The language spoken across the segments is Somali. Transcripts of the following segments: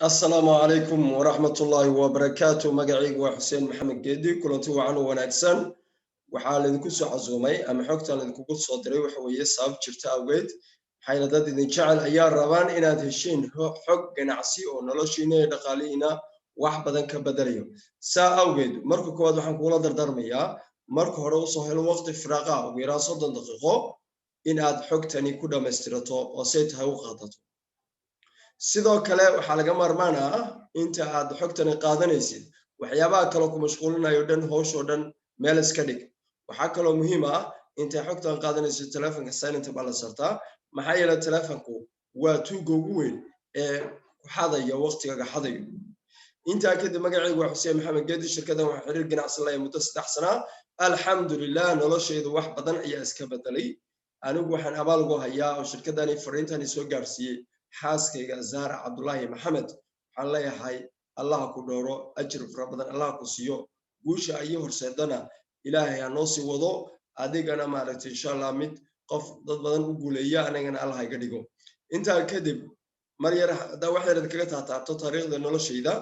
السلام عليكم ورحمة الله وبركاته. مقعيق وحسين محمد جدي كلنتي وعنو وناكسن وحال إذن كسو عزومي أما حكتان إذن كبوت صدري وحوية صاب جرتا أوغيد حين داد إذن جعل أيار ربان إنا دهشين حق نعسي أو نلوشيني دقالينا وحبادن كبدريو سا أوغيد مركو كواد وحن كولا دردرميا مركو هروسو هلو وقت فراغا ويراسو دن دقيقو إن آد حكتاني كودا مسترطو وسيت هاو غاطتو sidoo kale waxa laga marmaanaa inta aad xogtan qaadanaysid waxyaabaha kale ku mashquulinayo dhan hawsho dhan meel iska dhig waxa kale oo muhiim ah inta xogtan qaadanaysid telefoonka silent baa la sartaa maxaa yeelay telefoonku waa tuugo ugu weyn ee ku xadaya waqtiga xadayo inta kadib magacaygu waa Xuseen Maxamed Geedi shirkadan waxa xiriir ganacsi la muddo 3 sano alxamdulillah noloshaydu wax badan ayaa iska bedelay anigu waxaan abaal ugu hayaa oo shirkadani fariintan soo gaarsiiyay xaaskayga Zahra Cabdullaahi Maxamed waxaan leeyahay Allah ku dhooro ajir fara badan Allah ku siiyo guusha ay horseedana Ilaahay ha noo sii wado adigana maaragtay insha Allah mid qof dad badan u guuleeya anagana Allah iga dhigo inta kadib mar yar wax yar kaga taataabto taariikhda noloshayda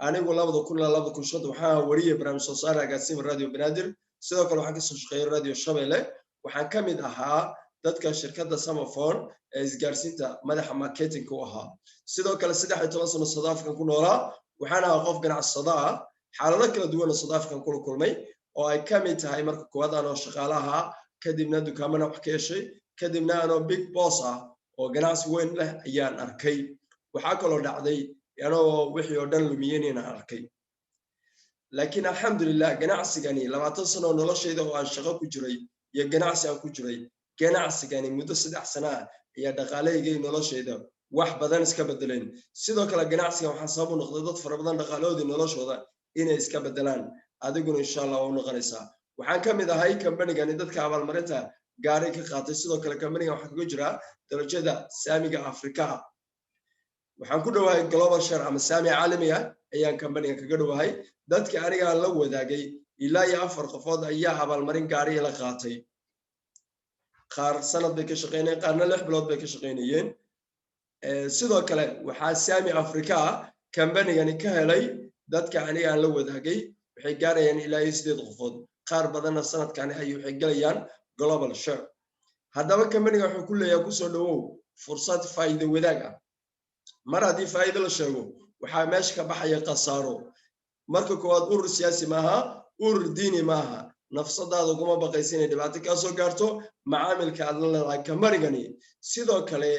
anigu 2005 waxaan wariyay barnaamij soo saar agaasimo radio Banaadir sidoo kale waxaan ka soo shaqeeyay radio Shabeelle waxaan ka mid ahaa dadka shirkadda Samaphone ee isgaarsiinta madaxa marketing ku ahaa sidoo kale 13 sano South African ku noolaa waxaan ahaa qof ganacsada ah xaalado kala duwan oo South African ku kulmay oo ay ka mid tahay marka koowaad aan shaqaalaha kadibna dukaamada wax ka yeeshay kadibna aan big boss ah oo ganacsi weyn leh ayaan arkay waxa kale oo dhacday anoo wixii oo dhan lumiyeen inaan arkay laakiin alxamdulillah ganacsigani 20 sano noloshayda oo aan shaqo ku jiray iyo ganacsi aan ku jiray ganacsigani muddo 3 sano ayaa dhaqaaleeyay noloshayda wax badan iska bedeleen sidoo kale ganacsiga waxaan sabab u noqday dad fara badan dhaqaaloodii noloshooda inay iska bedelaan adiguna insha Allah waa noqonaysaa waxaan ka mid ahay kambanigani dadka abaalmarinta gaaray ka qaatay sidoo kale kambaniga waxa kaga jira darajada saamiga Afrika waxaan ku dhawahay global share ama saami caalami ah ayaan kambaniga kaga dhawahay dadka aniga la wadaagay ilaa 4 qofood ayaa abaalmarin gaaray la qaatay qaar sanad bay ka shaqeynayeen qaarna 6 bilood bay ka shaqeynayeen sidoo kale waxa saami Afrika kambanigani ka helay dadka aniga la wadaagay waxay gaarayaan ilaa 8 qofood qaar badan sanadkan ay waxay galayaan global share hadaba kambaniga wuxuu ku leeyahay ku soo dhawow fursad faa'iido wadaag ah mar haddii faa'iido la sheego waxa meesha ka baxaya qasaaro marka koowaad urur siyaasi maaha urur diini maaha nafsadaada kuma baqaysin inay dhibaato ka soo gaarto macaamilka aad la leedahay kambanigani sidoo kale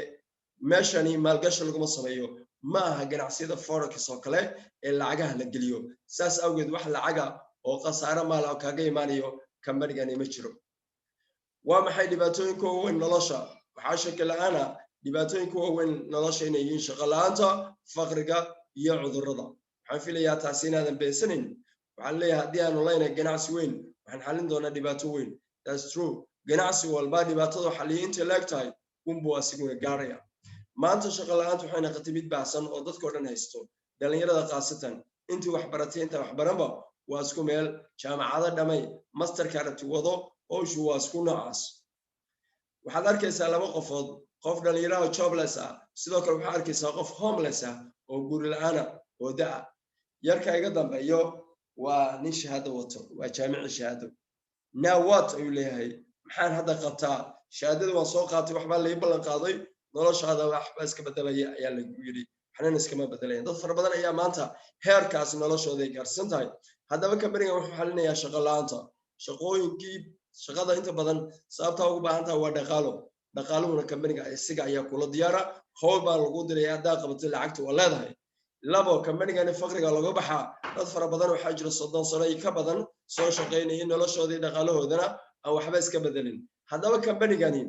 meeshani maalgashi laguma sameeyo maaha ganacsiyada forex oo kale ee lacagaha la geliyo saas awgeed wax lacaga oo qasaaro maal ah kaga imaanayo kambanigani ma jiro waa maxay dhibaatooyinka ugu weyn nolosha waxa shaki la'aana dhibaatooyinka ugu weyn nolosha inay yihiin shaqo la'aanta faqriga iyo cudurrada waxaan filayaa taasi inaadan beesanin waxaan leeyahay haddii aanu leenahay ganacsi weyn waxaan xalin doonaa dhibaato weyn that's true ganacsi walba dhibaatada xalliyo inta leegtahay unbuu asiguna gaaraya maanta shaqo la'aanta waxay noqotay mid baahsan oo dadka oo dhan haysto dhalinyarada qaasatan intii wax baratay inta wax baranba waa isku meel jaamacada dhamay masterka aragti wado oo shuu waa isku noocaas waxaad arkaysaa laba qofood qof dhalinyaro jobless ah sidoo kale waxaad arkaysaa qof homeless ah oo guri la'aan ah oo daa yarka iga dambeeyo waa nin shahaado wato waa jaamici shahaado now what ayuu leeyahay maxaan hadda qabtaa shahaadada waan soo qaatay waxba la ballan qaaday noloshaada waxba iska bedelaya ayaa lagu yiri waxna iskama bedelayaan dad fara badan ayaa maanta heerkaas noloshooda ay gaarsan tahay haddaba kambaniga wuxuu xalinayaa shaqo la'aanta shaqooyinkii shaqada inta badan sababta ugu baahan tahay waa dhaqaaluhuna kambaniga isaga ayaa kula diyaara hawl baa lagu diray hadda qabatay lacagta waa leedahay labo kambanigani faqriga laga baxaa dad fara badan waxa jira 30 sano ka badan soo shaqeynaya noloshooda dhaqaalahoodana aan waxba iska bedelin haddaba kambanigani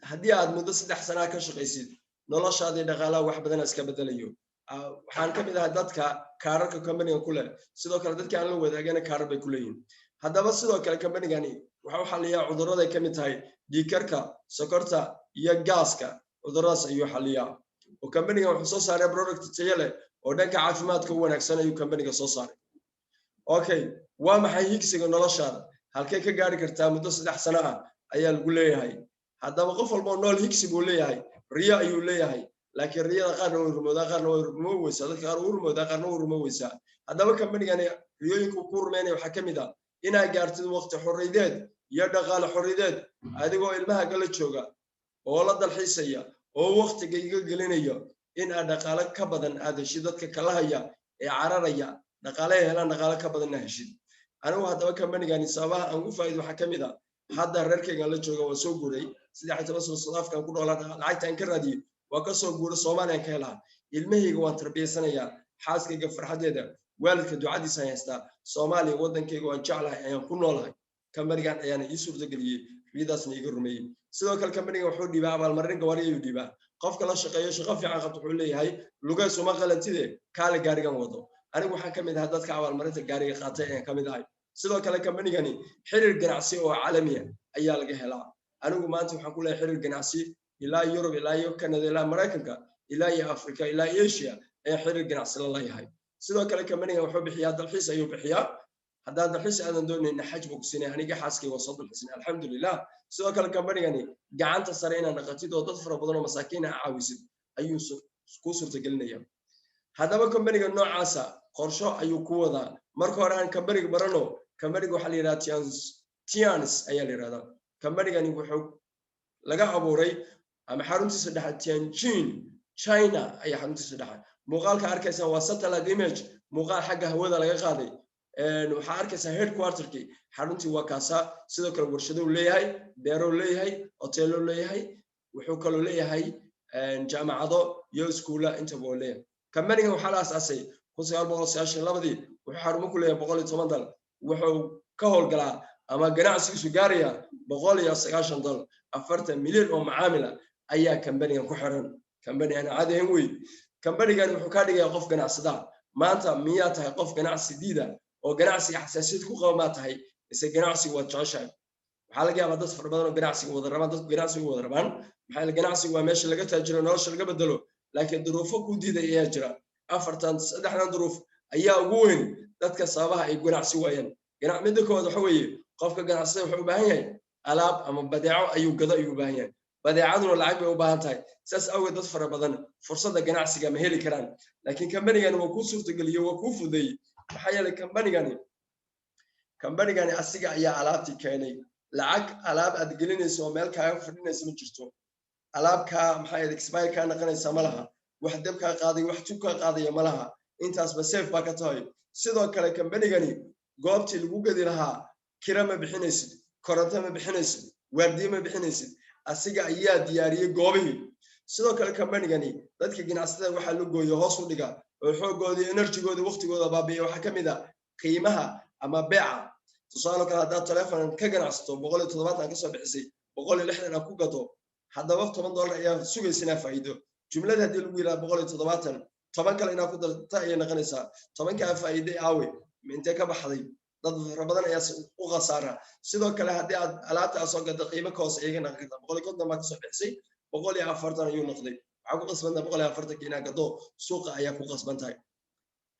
haddii aad muddo 3 sano ka shaqeysid noloshaada dhaqaalaha wax badan iska bedelayo waxaan ka mid ahaa dadka kaararka kambaniga ku leh sidoo kale dadka aan la wadaagana kaarar bay ku leeyihiin haddaba sidoo kale kambanigani waxa uu xalliyaa cudurrada ka mid tahay dhiigkarka sokorta iyo gaaska cudurradaas ayuu xalliyaa oo kambaniga wuxuu soo saaray product tayo leh oo dhanka caafimaadka u wanaagsan ayuu kambaniga soo saaray okay waa maxay higsiga noloshaada halkee ka gaari kartaa muddo 3 sano ah ayaa lagu leeyahay haddaba qof walba nool higsi buu leeyahay riyo ayuu leeyahay laakiin riyada qaarna way rumoweysaa dadka qaar u rumowdaa qaarna way rumoweysaa haddaba kambanigani riyooyinka ku rumeynaya waxaa ka mid ah inaad gaartid waqti xorriyadeed iyo dhaqaale xorriyadeed adigoo ilmaha gala jooga oo la dalxiisaya oo waqtiga iga gelinaya in aad dhaqaale ka badan aad heshid dadka kala haya ee cararaya dhaqaale helaan dhaqaale ka badan heshid anigu haddaba kambanigani sababaha aan ugu faa'iido waxaa ka mid ah hadda reerkayga la jooga waa soo guuray 13 sano South Africa ku noolaa lacagtaan ka raadiyay waa ka soo guuray Soomaaliya ka helaa ilmahayga waan tarbiyaysanayaa xaaskayga farxadeeda waalidka ducadiisa haystaa Soomaaliya wadankayga waan jeclahay ayaan ku noolahay kambanigan ayaan ii suurtageliyay riidaasna iga rumeeyay sidoo kale kambaniga wuxuu dhibaa abaalmarin gawaari ayuu dhibaa qofka la shaqeeyo shaqo fiican qabto wuxuu leeyahay lugays uma qalantide kaale gaarigan wado anigu waxaan ka mid ahaa dadka abaalmarinta gaariga qaatay ayaan ka mid ahay sidoo kale kambanigani xiriir ganacsi oo caalami ah ayaa laga helaa anigu maanta waxaan ku leeyahay xiriir ganacsi ilaa Yurub ilaa Canada ilaa Mareykanka ilaa Afrika ilaa Asia ee xiriir ganacsi la leeyahay sidoo kale kambanigan wuxuu bixiyaa dalxiis ayuu bixiyaa haddaan dalxiis aadan doonayna xaj buu ku siinay aniga xaaskayga waa soo dalxiisnay alxamdulillah sidoo kale kambanigani gacanta sare inaan dhaqatid oo dad fara badan oo masaakiin ah caawisid ayuu ku suurtagelinaya haddaba kambaniga noocaasa qorsho ayuu ku wadaa marka hore aan kambaniga barano kambaniga waxaa la yidhahdaa Tianis ayaa la yidhahdaa kambanigani wuxuu laga abuuray ama xaruntiisa dhexe Tianjin China ayaa xaruntiisa dhexe muuqaalka arkaysan waa satellite image muuqaal xagga hawada laga qaaday waxaa arkaysaa headquarterkii xaruntii waa kaasa sidoo kale warshado leeyahay beero leeyahay hoteelo leeyahay wuxuu kaloo leeyahay jaamacado iyo iskuula inta buu leeyahay kambanigan waxaa la aasaasay 1992 wuxuu xarumo ku leeyahay 110 dal wuxuu ka howlgalaa ama ganacsigiisu gaaraya 190 dal 40 milyan oo macaamil ayaa kambanigan ku xiran kambanigan caadiyan weey kambanigan wuxuu ka dhigayaa qof ganacsada maanta miyaa tahay qof ganacsi diida oo ganacsi xasaasiyad ku qaba ma tahay ise ganacsi waa jeceshahay waxaa laga yaabaa dad fara badan oo ganacsiga wada rabaan dadku ganacsiga wada rabaan maxaa la ganacsiga waa meesha laga taajiro nolosha laga bedelo laakiin duruufo ku diiday ayaa jira saddexdan duruuf ayaa ugu weyn dadka sababaha ay ganacsi waayaan midda koowaad waxa weeye qofka ganacsada wuxuu u baahan yahay alaab ama badeeco ayuu gado ayuu u baahan yahay badeecaduna lacag bay u baahan tahay saas awgeed dad fara badan fursadda ganacsiga ma heli karaan laakiin kambanigani waa kuu suurtageliyo waa kuu fudeeyey maxaa yeelay kambanigani asiga ayaa alaabtii keenay lacag alaab aad gelinayso oo meel kaaga fadhinaysa ma jirto alaabkaa maxaa yeelay expire kaa naqanaysa ma laha wax dab kaa qaaday wax tub kaa qaadaya ma laha intaasba safe baa ka tahay sidoo kale kambanigani goobtii lagu gadi lahaa kira ma bixinaysid koronto ma bixinaysid waardiye ma bixinaysid asiga ayaa diyaariyay goobihii sidoo kale kambanigani dadka ganacsatada waxaa la gooyo hoos u dhiga oo xoogoodii enerjigooda waqtigooda baabi'iya waxaa ka mid ah qiimaha ama beeca tusaale kale haddaad telefoon ka ganacsato 170 ka soo bixisay 160 aad ku gato haddaba $10 ayaa sugaysanaa faa'iido jumlada haddii lagu yiraahdo 170 10 kale inaad ku darta ayay noqonaysaa 10 ka faa'iido aawe intee ka baxday dad fara badan ayaa u khasaara sidoo kale haddii aad alaabta soo gato qiimo ka hoos iyaga noqonaysa 150 ma ka soo bixisay 140 ayuu noqday waxaa ku qasbantaa 140 inaad gato suuqa ayaa ku qasbantahay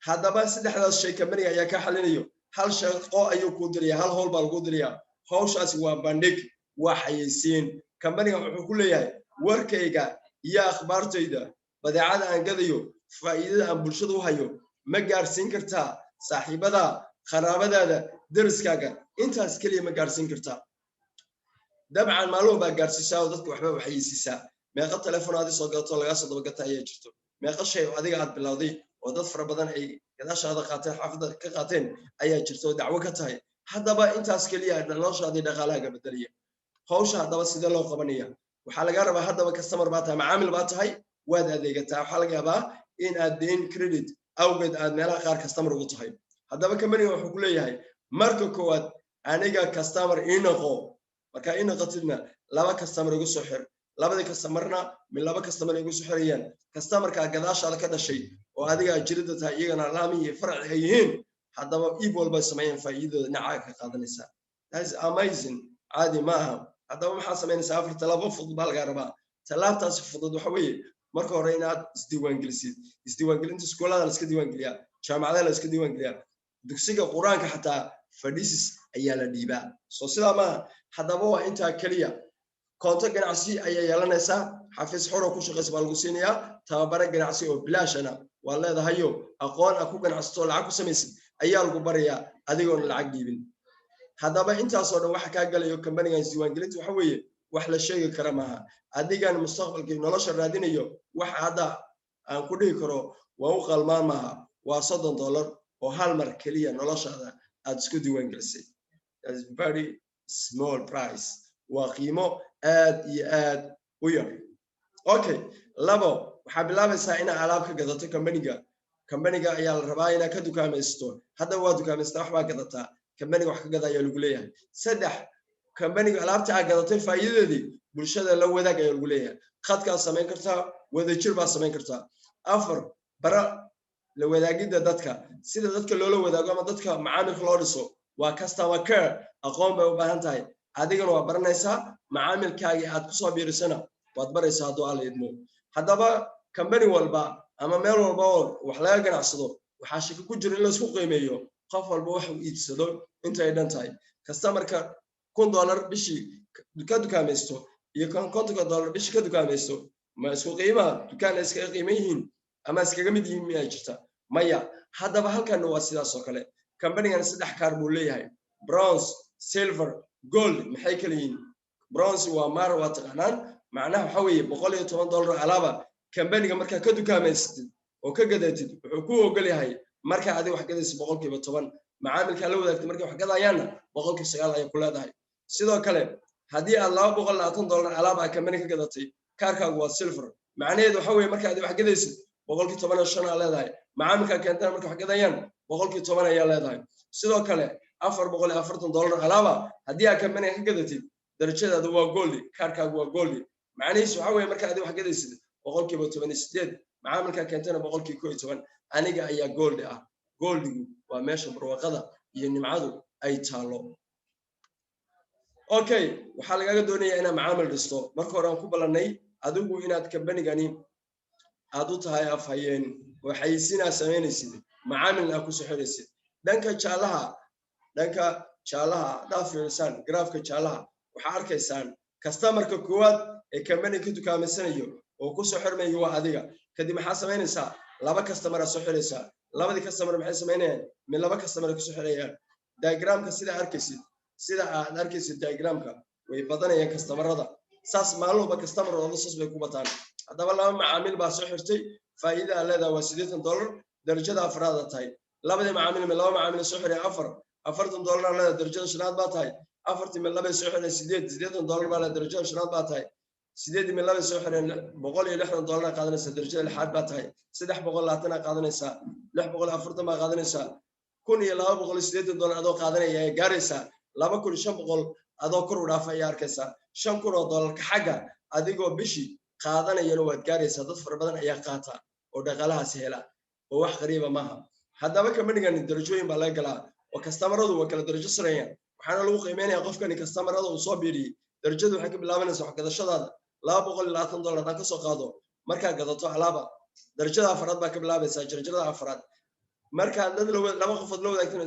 haddaba saddexdaas shay kambaniga ayaa ka xalinayo hal shaqo ayuu ku diriyaa hal howl baa lagu diriyaa hawshaasi waa bandhig waa xayeysiin kambaniga wuxuu ku leeyahay warkayga iyo akhbaartayda badeecada aan gadayo faa'iidada aan bulshada u hayo ma gaarsiin kartaa saaxiibada qaraabadaada deriskaaga intaas kaliya ma gaarsiin kartaa dabcan maalmo baa gaarsiisaa dadku waxba waxaysiisaa meeqa telefonaadi soo gato laga soo daba gata ayaa jirto meeqa shay oo adiga aad bilowday oo dad fara badan ay gadaashaada qaateen xaafadda ka qaateen ayaa jirto dacwo ka tahay haddaba intaas kaliya noloshaadii dhaqaalahaaga bedeliya hawsha haddaba sidee loo qabanaya waxaa laga rabaa haddaba customer baa tahay macaamil baa tahay waad adeegataa waxaa laga yaabaa in aad deyn credit awgeed aad meelaha qaar customer ugu tahay haddaba kambaniga wuxuu ku leeyahay marka koowaad aniga customer ii noqo markaa ii noqotidna laba customer igu soo xir labadii customerna min laba customer igu soo xirayaan customerka gadaashaada ka dhashay oo adiga jirida tahay iyagana laami iyo farac ay yihiin haddaba iib walba sameeyeen faa'iidada dhinaca ka qaadanaysa that is amazing caadi ma aha haddaba maxaa sameynaysaa afar talaabo fudud baa laga rabaa talaabtaasi fudud waxa weeye marka hore inaad isdiiwaangelisid isdiiwaangelinta iskuulada la iska diiwaangeliyaa jaamacadaha la iska diiwaangeliyaa dugsiga quraanka xataa fadhiisis ayaa la dhiibaa soo sidaa maaha haddaba waa intaa kaliya koonto ganacsi ayaa yeelanaysaa xafiis xoro ku shaqaysa baa lagu siinayaa tababare ganacsi oo bilaashana waa leedahayo aqoon ku ganacsato lacag ku samaysid ayaa lagu barayaa adigoon lacag dhiibin haddaba intaasoo dhan waxa kaa galayo kambanigan diiwaangelinta waxa weeye wax la sheegi kara maaha adigan mustaqbalkii nolosha raadinayo waxa hadda aan ku dhihi karo waa u qalmaan maaha waa $30 oo hal mar keliya noloshaada aad isku diiwaangelisay that is very small price waa qiimo aad iyo aad u yar okay labo waxaa bilaabaysaa inaad alaab ka gadato kambaniga ayaa la rabaa inaad ka dukaamaysto hadda waa dukaamaysta waxbaa gadataa kambaniga wax ka gada ayaa lagu leeyahay saddex kambaniga alaabta aad gadatay faa'iidadeedii bulshada la wadaag ayaa lagu leeyahay khadkaa samayn kartaa wadajir baa samayn kartaa afar bara la wadaagidda dadka sida dadka loola wadaago ama dadka macaamilka loo dhiso waa customer care aqoon bay u baahan tahay adigana waa baranaysaa macaamilkaagii aad ku soo biirisana waad baraysaa hadduu alla idmo haddaba kambani walba ama meel walba oo wax laga ganacsado waxaa shaki ku jira in laisku qiimeeyo qof walba wax uu iibsado intay dhan tahay customerka $1 bishii ka dukaamaysto iyo $50 bishii ka dukaamaysto ma isku qiimaha dukaan iskaga qiiman yihiin ama iskaga mid yihiin miyaa jirta maya haddaba halkan waa sidaas oo kale kambanigan 3 kaar buu leeyahay bronze silver gold maxay kala yihiin bronze waa maar waa taqaanaan macnaha waxa weeye $110 alaaba kambaniga markaa ka dukaamaysid oo ka gadatid wuxuu ku ogol yahay marka adiga wax gadaysid 10% macaamilka la wadaagtay markay wax gadayaana 9% ay ku leedahay sidoo kale haddii aad $220 alaaba kambaniga ka gadatay kaarkaagu waa silver macnaheedu waxa weeye marka adiga wax gadaysid 15% leedahay macaamilka keentana markay wax gadayaan 10% ayaa leedahay sidoo kale $440 alaaba haddii aad kambaniga ka gadatid darajadaadu waa gold kaarkaagu waa gold macnaheedu waxa weeye marka adiga wax gadaysid 18% macaamilka keentana 11% aniga ayaa gold ah goldigu waa meesha barwaaqada iyo nimcadu ay taalo okay waxa laga doonayaa inaad macaamil dhisto marka hore aan ku balanay adigu inaad kambanigani aad u tahay afhayeen waxaysiina sameynaysid macaamilna ku soo xiraysid dhanka jaalaha dhaafirsan graafka jaalaha waxa arkaysaan customerka koowaad ee kambaniga ka dukaameysanayo oo ku soo xirmayo waa adiga kadib maxaa sameynaysaa laba customer soo xiraysaa labadii customer maxay sameynayaan min laba customer ku soo xirayaan diagramka sida aad arkaysid diagramka way badanayaan customerada saas maalmoba customer oo soo bay ku bataan hadaba laba macaamil baa soo xirtay faa'iido leedahay waa $80 darajada afraad tahay labadii macaamil min laba macaamil soo xiray $40 leedahay darajada shanaad baa tahay afartii min laba soo xiray $80 baa leedahay darajada shanaad baa tahay sideedii min laba soo xiray $160 qaadanaysa darajada lixaad baa tahay $320 qaadanaysa $640 baa qaadanaysa $1280 adoo qaadanaya ay gaaraysa $2500 adoo kor u dhaafay arkaysa $5,000 ka xagga adigoo bishii qaadanayana waad gaaraysaa dad fara badan ayaa qaata oo dhaqaalahaas hela oo wax qariiba maaha haddaba kambanigan darajooyin baa laga galaa oo customeradu waa kala darajo sareeyaan waxaana lagu qiimeynayaa qofkani customerada uu soo biiriyay darajadu waxay ka bilaabanaysaa wax gadashadaada $220 aan ka soo qaado markaa gadato alaaba darajada afraad baa ka bilaabaysaa darajada afraad markaa dad laba qofood la wadaagtana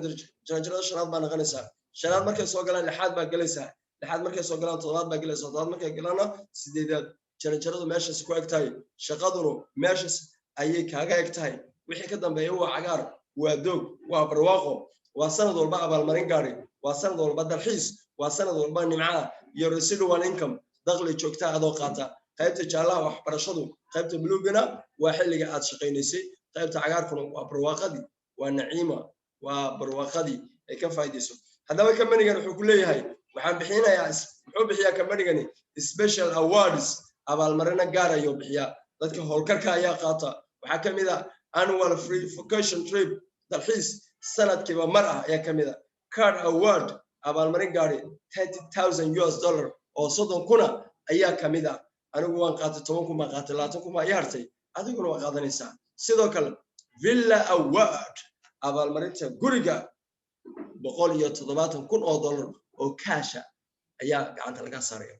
darajada shanaad baa noqonaysaa shanaad markay soo galaan lixaad baa galaysaa lixaad markay soo galaan toddobaad baa galaysaa toddobaad markay galaana sideedaad jaranjaradu meeshaas ku eg tahay shaqaduna meeshaas ayay kaaga eg tahay wixii ka dambeeya waa cagaar waa doog waa barwaaqo waa sanad walba abaalmarin gaari waa sanad walba dalxiis waa sanad walba nimca iyo residual income dakhli joogta adoo qaata qaybta jaalaha waxbarashadu qaybta buluugana waa xilliga aad shaqaynaysay qaybta cagaarkuna waa barwaaqadii waa naciima waa barwaaqadii ay ka faa'iideyso haddaba kambanigan wuxuu ku leeyahay waxaan bixinayaa muxuu bixiyaa kambanigani special awards abaalmarina gaar ayuu bixiyaa dadka howlkarka ayaa qaata waxaa ka mid ah annual free vacation trip dalxiis sanadkiiba mar ah ayaa ka mid ah card award abaalmarin gaari $30,000 oo 30,000 ayaa ka mid ah anigu waan qaatay 10,000 baan qaatay 20,000 ayaa hartay adiguna waa qaadanaysaa sidoo kale villa award abaalmarinta guriga $170,000 oo cash ayaa gacanta laga saaraya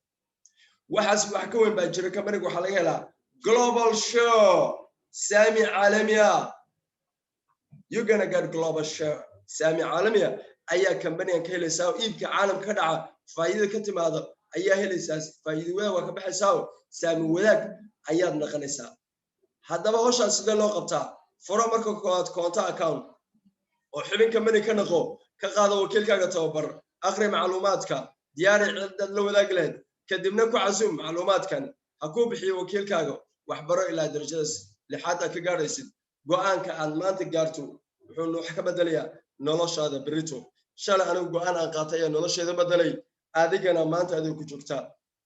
waxaas wax ka weyn baa jira kambaniga waxa laga helaa global show saami caalamiya you're gonna get global show saami caalamiya ayaa kambanigan ka helaysaa iibka caalamka ka dhaca faa'iido ka timaado ayaa helaysaa faa'iido wadaag waa ka baxaysaa saami wadaag ayaad naqanaysaa haddaba hawshan sidee loo qabtaa furo marka koowaad koonto account oo xubin company ka noqo ka qaado wakiilkaaga tababar akhri macluumaadka diyaari ciddad la wadaag leed kadibna ku casuum macluumaadkan ha ku bixiyo wakiilkaaga waxbaro ilaa darajada lixaad ka gaaraysid go'aanka aad maanta gaarto wuxuu wax ka bedelayaa noloshaada berito shalay anigu go'aan aan qaatay ee nolosheeda bedelay adigana maanta adigu ku joogtaa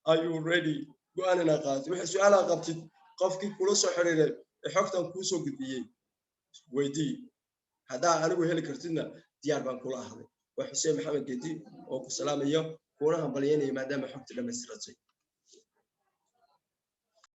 are you ready go'aan inaad qaatid wixii su'aal aad qabtid qofkii kula soo xiriiray ee xogtan kuu soo gudbiyey weydii haddaa anigu heli kartidna diyaar baan kula ahday waa xuseen maxamed geedi oo ku salaamayo kuna hambalyeynaya maadaama xogta dhammaystiratay